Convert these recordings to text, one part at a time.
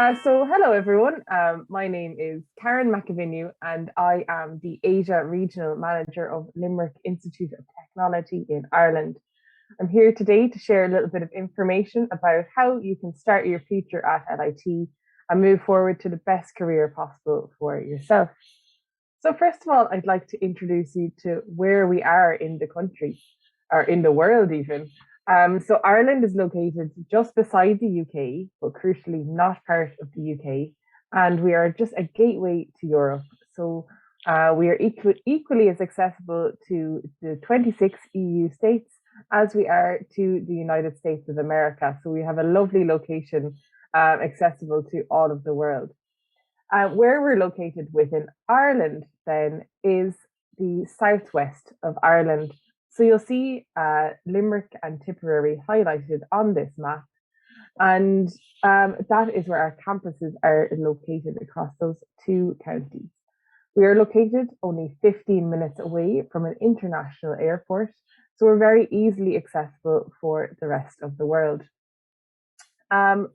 Hello everyone. My name is Karen McAvinue, and I am the Asia Regional Manager of Limerick Institute of Technology in Ireland. I'm here today to share a little bit of information about how you can start your future at LIT and move forward to the best career possible for yourself. So first of all, I'd like to introduce you to where we are in the country, or in the world even. So Ireland is located just beside the UK, but crucially not part of the UK, and we are just a gateway to Europe. So we are equally as accessible to the 26 EU states as we are to the United States of America. So we have a lovely location accessible to all of the world. Where we're located within Ireland then is the southwest of Ireland. So you'll see Limerick and Tipperary highlighted on this map. And that is where our campuses are located across those two counties. We are located only 15 minutes away from an international airport, so we're very easily accessible for the rest of the world. There's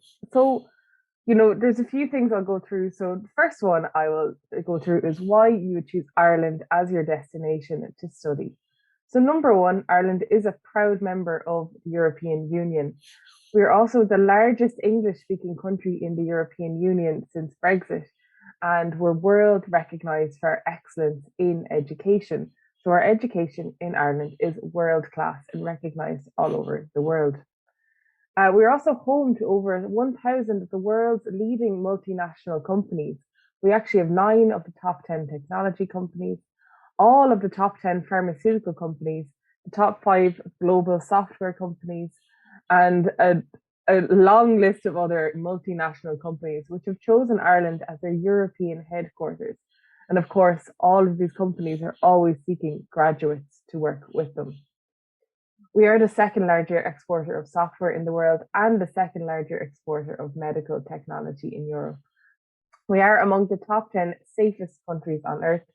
a few things I'll go through. So the first one I will go through is why you would choose Ireland as your destination to study. So number one, Ireland is a proud member of the European Union. We are also the largest English-speaking country in the European Union since Brexit, and we're world recognised for our excellence in education. So our education in Ireland is world-class and recognised all over the world. We're also home to over 1,000 of the world's leading multinational companies. We actually have 9 of the top 10 technology companies, all of the top 10 pharmaceutical companies, the top 5 global software companies, and a long list of other multinational companies which have chosen Ireland as their European headquarters. And of course, all of these companies are always seeking graduates to work with them. We are the second largest exporter of software in the world and the second largest exporter of medical technology in Europe. We are among the top 10 safest countries on earth.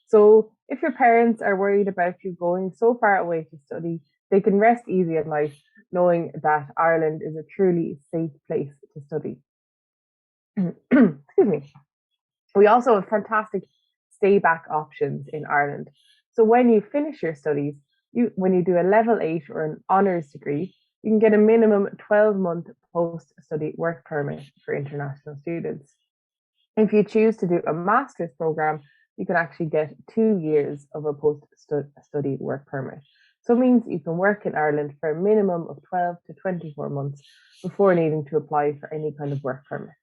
So if your parents are worried about you going so far away to study, they can rest easy at night knowing that Ireland is a truly safe place to study. Excuse me. We also have fantastic stay back options in Ireland. So when you finish your studies, when you do a level 8 or an honours degree, you can get a minimum 12-month post-study work permit for international students. If you choose to do a master's programme, you can actually get 2 years of a post-study work permit. So it means you can work in Ireland for a minimum of 12 to 24 months before needing to apply for any kind of work permit.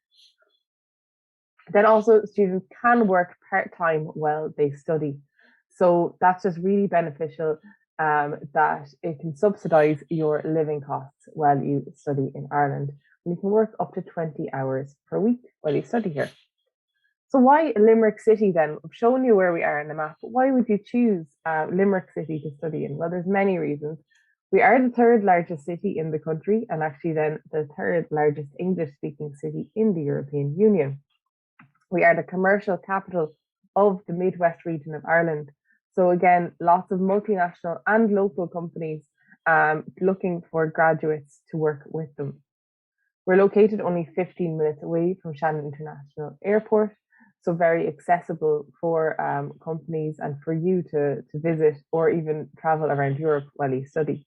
Then also students can work part-time while they study. So that's just really beneficial that it can subsidise your living costs while you study in Ireland. And you can work up to 20 hours per week while you study here. So why Limerick City then? I've shown you where we are on the map, but why would you choose Limerick City to study in? Well, there's many reasons. We are the 3rd largest city in the country, and actually then the 3rd largest English-speaking city in the European Union. We are the commercial capital of the Midwest region of Ireland. So again, lots of multinational and local companies looking for graduates to work with them. We're located only 15 minutes away from Shannon International Airport, so very accessible for companies and for you to visit or even travel around Europe while you study.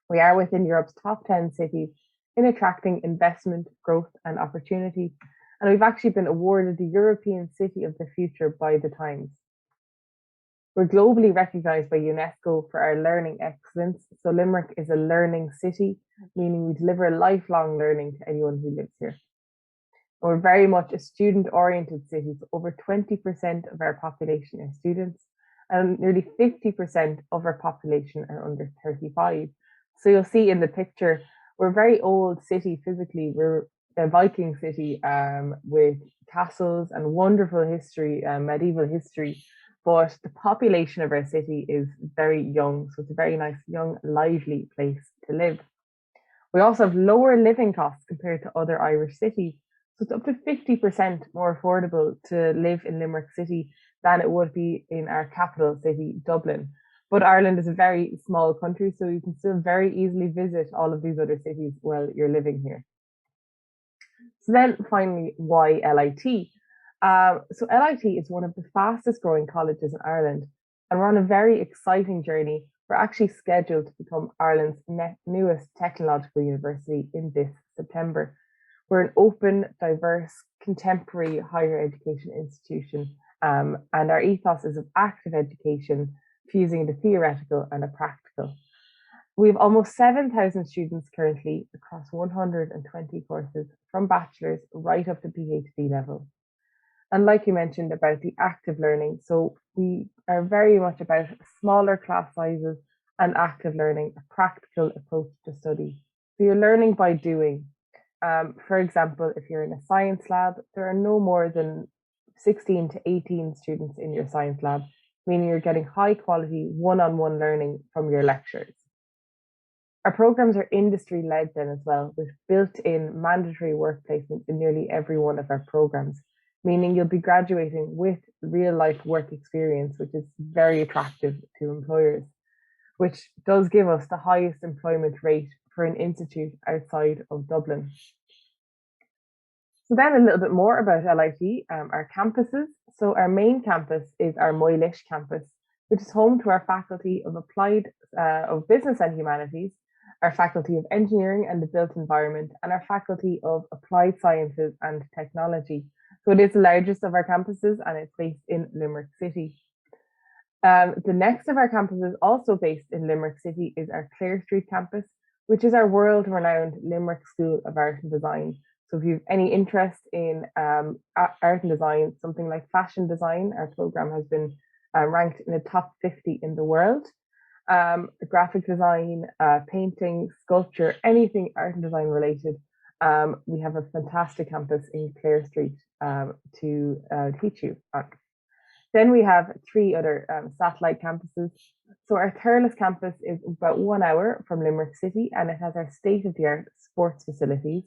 We are within Europe's top 10 cities in attracting investment, growth and opportunity, and we've actually been awarded the European City of the Future by the Times. We're globally recognised by UNESCO for our learning excellence. So Limerick is a learning city, meaning we deliver lifelong learning to anyone who lives here. And we're very much a student-oriented city. So over 20% of our population are students, and nearly 50% of our population are under 35. So you'll see in the picture, we're a very old city physically. We're a Viking city with castles and wonderful history, medieval history. But the population of our city is very young, so it's a very nice, young, lively place to live. We also have lower living costs compared to other Irish cities, so it's up to 50% more affordable to live in Limerick City than it would be in our capital city, Dublin. But Ireland is a very small country, so you can still very easily visit all of these other cities while you're living here. So then finally, why LIT? So LIT is one of the fastest growing colleges in Ireland, and we're on a very exciting journey. We're actually scheduled to become Ireland's newest technological university in this September. We're an open, diverse, contemporary higher education institution, and our ethos is of active education, fusing the theoretical and the practical. We have almost 7,000 students currently across 120 courses, from bachelor's right up to PhD level. And like you mentioned about the active learning, so we are very much about smaller class sizes and active learning, a practical approach to study. So you're learning by doing. For example, if you're in a science lab, there are no more than 16 to 18 students in your science lab, meaning you're getting high quality one-on-one learning from your lecturers. Our programs are industry led then as well, with built-in mandatory work placements in nearly every one of our programs, meaning you'll be graduating with real life work experience, which is very attractive to employers, which does give us the highest employment rate for an institute outside of Dublin. So then a little bit more about LIT, our campuses. So our main campus is our Moylish campus, which is home to our faculty of of business and humanities, our faculty of engineering and the built environment, and our faculty of applied sciences and technology. So it is the largest of our campuses, and it's based in Limerick City. The next of our campuses, also based in Limerick City, is our Clare Street campus, which is our world-renowned Limerick School of Art and Design. So if you have any interest in art and design, something like fashion design, our program has been ranked in the top 50 in the world. Graphic design, painting, sculpture, anything art and design related. We have a fantastic campus in Clare Street to teach you on. Then we have three other satellite campuses. So our Thurles campus is about 1 hour from Limerick City, and it has our state-of-the-art sports facilities.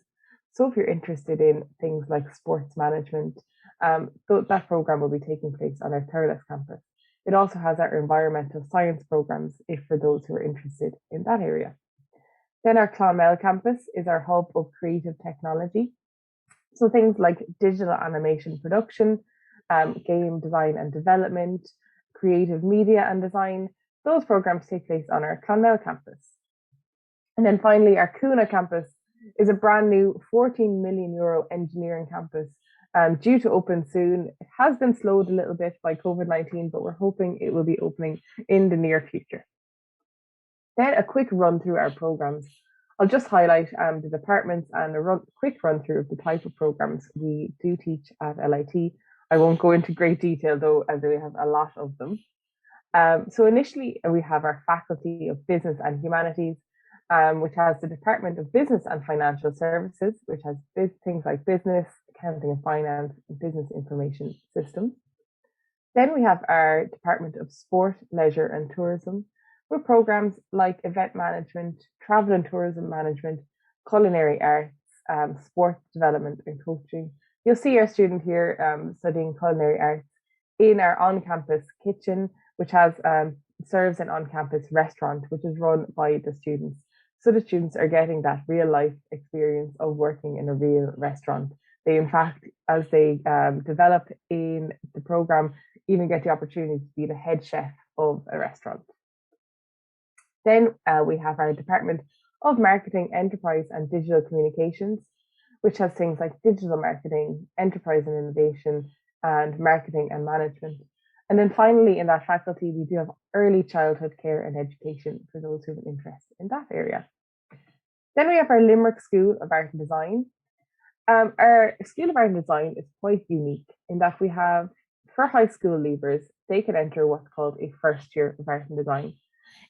So if you're interested in things like sports management, that program will be taking place on our Thurles campus. It also has our environmental science programs, if for those who are interested in that area. Then our Clonmel campus is our hub of creative technology. So things like digital animation production, game design and development, creative media and design, those programs take place on our Clonmel campus. And then finally, our Cúna campus is a brand new €14 million engineering campus due to open soon. It has been slowed a little bit by COVID-19, but we're hoping it will be opening in the near future. Then a quick run through our programs. I'll just highlight the departments and a quick run through of the type of programs we do teach at LIT. I won't go into great detail though, as we have a lot of them. So initially we have our Faculty of Business and Humanities, which has the Department of Business and Financial Services, which has things like business, accounting and finance, and business information systems. Then we have our Department of Sport, Leisure and Tourism, with programs like event management, travel and tourism management, culinary arts, sports development and coaching. You'll see our student here studying culinary arts in our on-campus kitchen, which has serves an on-campus restaurant, which is run by the students. So the students are getting that real life experience of working in a real restaurant. They, in fact, as they develop in the program, even get the opportunity to be the head chef of a restaurant. Then we have our Department of Marketing, Enterprise and Digital Communications, which has things like digital marketing, enterprise and innovation, and marketing and management. And then finally, in that faculty, we do have early childhood care and education for those who have an interest in that area. Then we have our Limerick School of Art and Design. Our School of Art and Design is quite unique in that we have, for high school leavers, they can enter what's called a first year of art and design.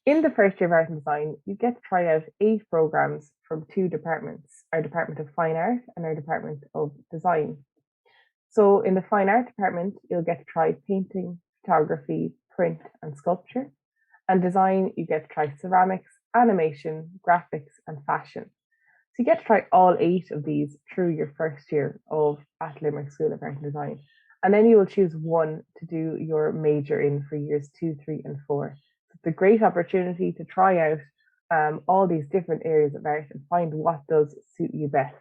In the first year of art and design, you get to try out 8 programs from 2 departments, our Department of Fine Art and our Department of Design. So in the Fine Art department, you'll get to try painting, photography, print and sculpture. And design, you get to try ceramics, animation, graphics and fashion. So you get to try all 8 of these through your first year at Limerick School of Art and Design. And then you will choose one to do your major in for years 2, 3 and 4. It's a great opportunity to try out all these different areas of art and find what does suit you best.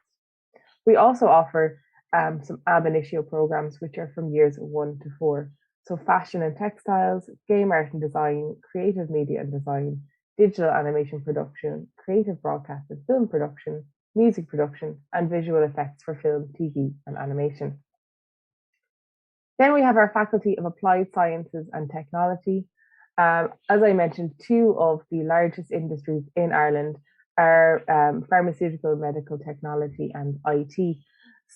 We also offer some ab initio programs, which are from years 1 to 4. So fashion and textiles, game art and design, creative media and design, digital animation production, creative broadcast and film production, music production, and visual effects for film, TV, and animation. Then we have our Faculty of Applied Sciences and Technology. As I mentioned, two of the largest industries in Ireland are pharmaceutical, medical technology, and IT.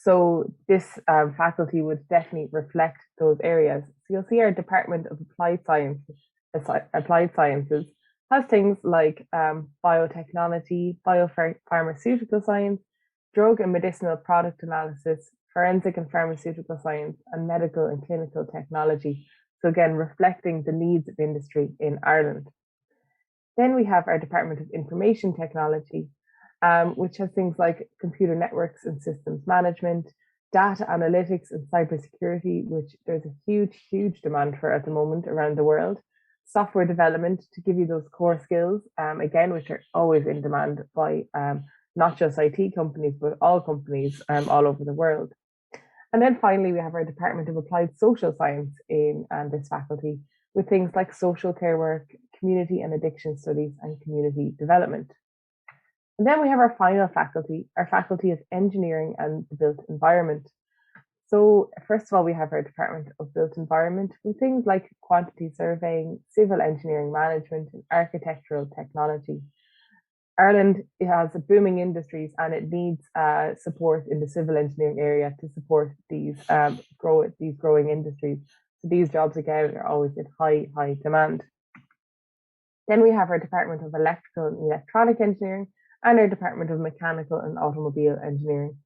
So this faculty would definitely reflect those areas. So you'll see our Department of Applied Sciences has things like biotechnology, biopharmaceutical science, drug and medicinal product analysis, forensic and pharmaceutical science, and medical and clinical technology. So again, reflecting the needs of industry in Ireland. Then we have our Department of Information Technology, which has things like computer networks and systems management, data analytics and cybersecurity, which there's a huge demand for at the moment around the world. Software development to give you those core skills, again, which are always in demand by not just IT companies, but all companies all over the world. And then finally, we have our Department of Applied Social Science in this faculty with things like social care work, community and addiction studies, and community development. And then we have our final faculty, our Faculty of Engineering and the Built Environment. So first of all, we have our Department of Built Environment with things like quantity surveying, civil engineering management, and architectural technology. Ireland has booming industries and it needs support in the civil engineering area to support these growing industries. So these jobs again are always in high demand. Then we have our Department of Electrical and Electronic Engineering and our Department of Mechanical and Automobile Engineering.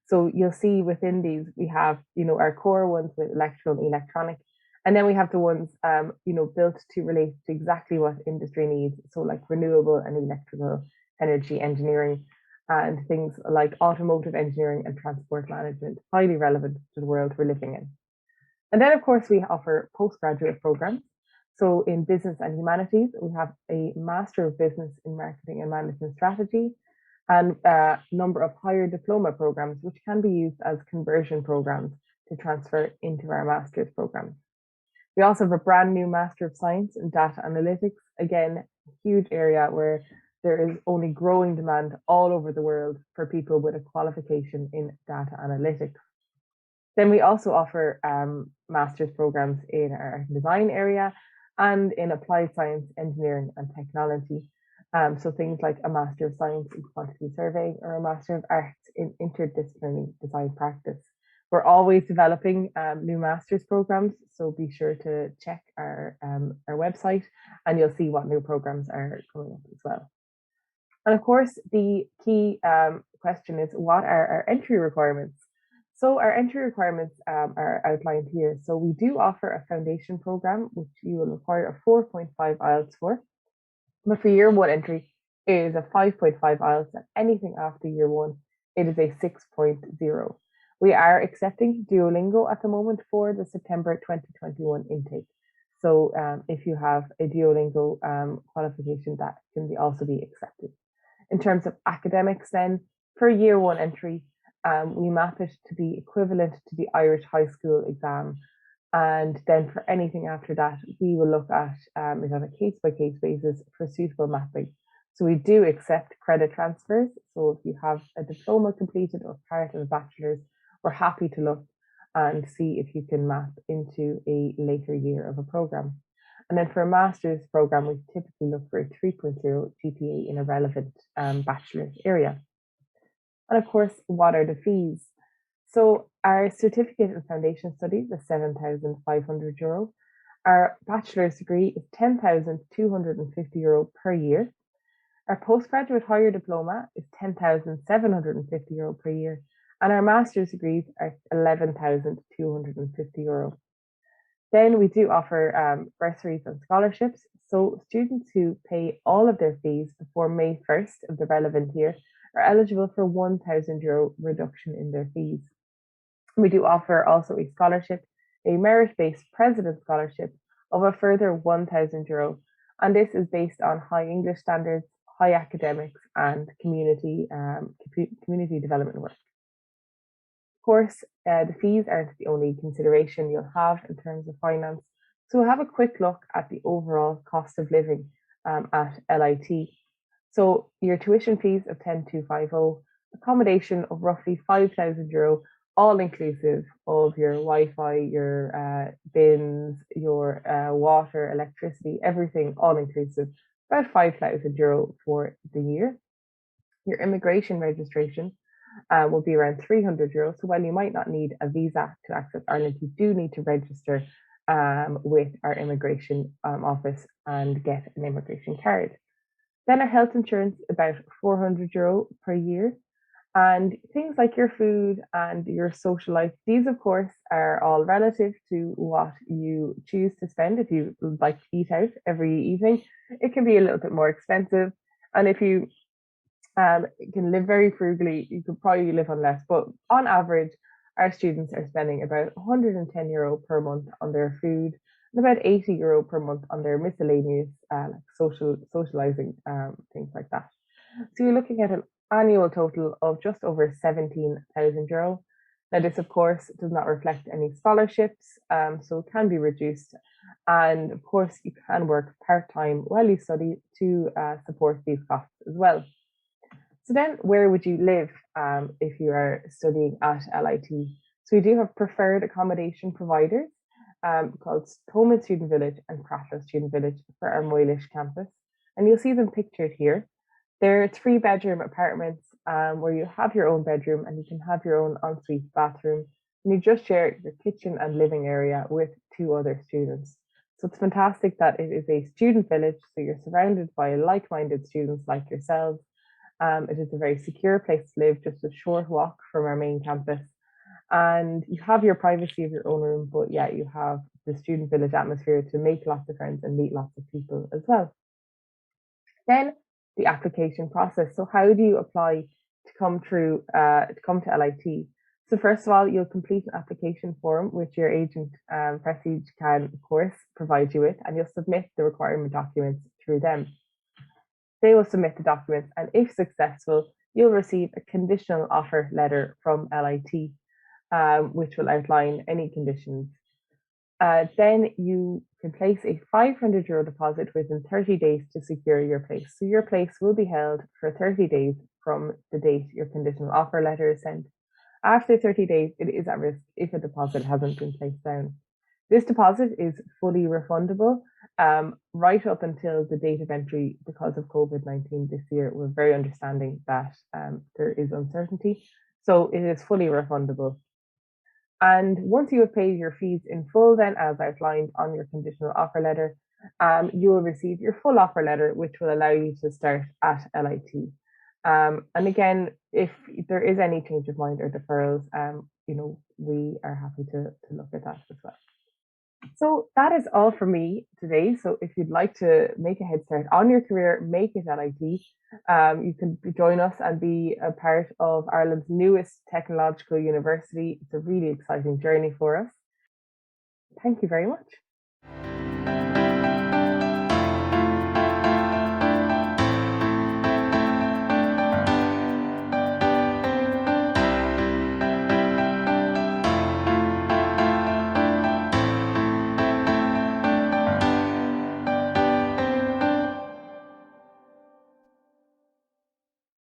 So you'll see within these we have our core ones with electrical and electronic, and then we have the ones built to relate to exactly what industry needs. So like renewable and electrical energy engineering and things like automotive engineering and transport management, highly relevant to the world we're living in. And then of course we offer postgraduate programs. So in business and humanities, we have a Master of Business in Marketing and Management Strategy and a number of higher diploma programs, which can be used as conversion programs to transfer into our master's programs. We also have a brand new Master of Science in Data Analytics, again, a huge area where there is only growing demand all over the world for people with a qualification in data analytics. Then we also offer master's programs in our design area and in applied science, engineering, and technology. So things like a Master of Science in Quantity Surveying or a Master of Arts in Interdisciplinary Design Practice. We're always developing new master's programs, so be sure to check our website and you'll see what new programs are coming up as well. And of course, the key question is, what are our entry requirements? So our entry requirements are outlined here. So we do offer a foundation program, which you will require a 4.5 IELTS for. But for year one entry, it is a 5.5 IELTS, and anything after year one, it is a 6.0. We are accepting Duolingo at the moment for the September 2021 intake. So if you have a Duolingo qualification, that can also be accepted. In terms of academics then, for year one entry, we map it to be equivalent to the Irish high school exam. And then for anything after that, we will look at it on a case-by-case basis for suitable mapping. So we do accept credit transfers. So if you have a diploma completed or part of a bachelor's, we're happy to look and see if you can map into a later year of a program. And then for a master's program, we typically look for a 3.0 GPA in a relevant bachelor's area. And of course, what are the fees? So our certificate in foundation studies is €7,500. Our bachelor's degree is €10,250 per year. Our postgraduate higher diploma is €10,750 per year. And our master's degrees are €11,250. Then we do offer bursaries and scholarships. So students who pay all of their fees before May 1st of the relevant year are eligible for €1,000 reduction in their fees. We do offer also a scholarship, a merit-based president scholarship of a further €1,000. And this is based on high English standards, high academics, and community development work. course, the fees aren't the only consideration you'll have in terms of finance. So we'll have a quick look at the overall cost of living at LIT. So your tuition fees of 10,250, accommodation of roughly €5,000, all inclusive of your Wi-Fi, your bins, your water, electricity, everything all inclusive, about €5,000 for the year. Your immigration registration will be around €300. So while you might not need a visa to access Ireland, you do need to register with our immigration office and get an immigration card. Then our health insurance, about €400 per year. And things like your food and your social life, these of course are all relative to what you choose to spend. If you like to eat out every evening, it can be a little bit more expensive. And if you can live very frugally, you could probably live on less. But on average, our students are spending about €110 per month on their food and about €80 per month on their miscellaneous like socializing things like that. So you're looking at an annual total of just over €17,000. Now, this, of course, does not reflect any scholarships, so it can be reduced. And of course, you can work part-time while you study to support these costs as well. So then, where would you live if you are studying at LIT? So we do have preferred accommodation providers called Thomond Student Village and Pratloe Student Village for our Moylish campus. And you'll see them pictured here. They're 3-bedroom apartments where you have your own bedroom and you can have your own ensuite bathroom. And you just share your kitchen and living area with 2 other students. So it's fantastic that it is a student village. So you're surrounded by like-minded students like yourselves. It is a very secure place to live, just a short walk from our main campus. And you have your privacy of your own room, but yeah, you have the student village atmosphere to make lots of friends and meet lots of people as well. Then the application process. So how do you apply to come to LIT? So first of all, you'll complete an application form which your agent Prestige can, of course, provide you with, and you'll submit the requirement documents through them. They will submit the documents, and if successful, you'll receive a conditional offer letter from LIT, which will outline any conditions. Then you can place a €500 deposit within 30 days to secure your place. So your place will be held for 30 days from the date your conditional offer letter is sent. After 30 days, it is at risk if a deposit hasn't been placed down. This deposit is fully refundable right up until the date of entry. Because of COVID-19 this year, we're very understanding that there is uncertainty. So it is fully refundable. And once you have paid your fees in full, then as outlined on your conditional offer letter, you will receive your full offer letter, which will allow you to start at LIT. And again, if there is any change of mind or deferrals, we are happy to look at that as well. So that is all from me today. So if you'd like to make a head start on your career, make it LIT. You can join us and be a part of Ireland's newest technological university. It's a really exciting journey for us. Thank you very much.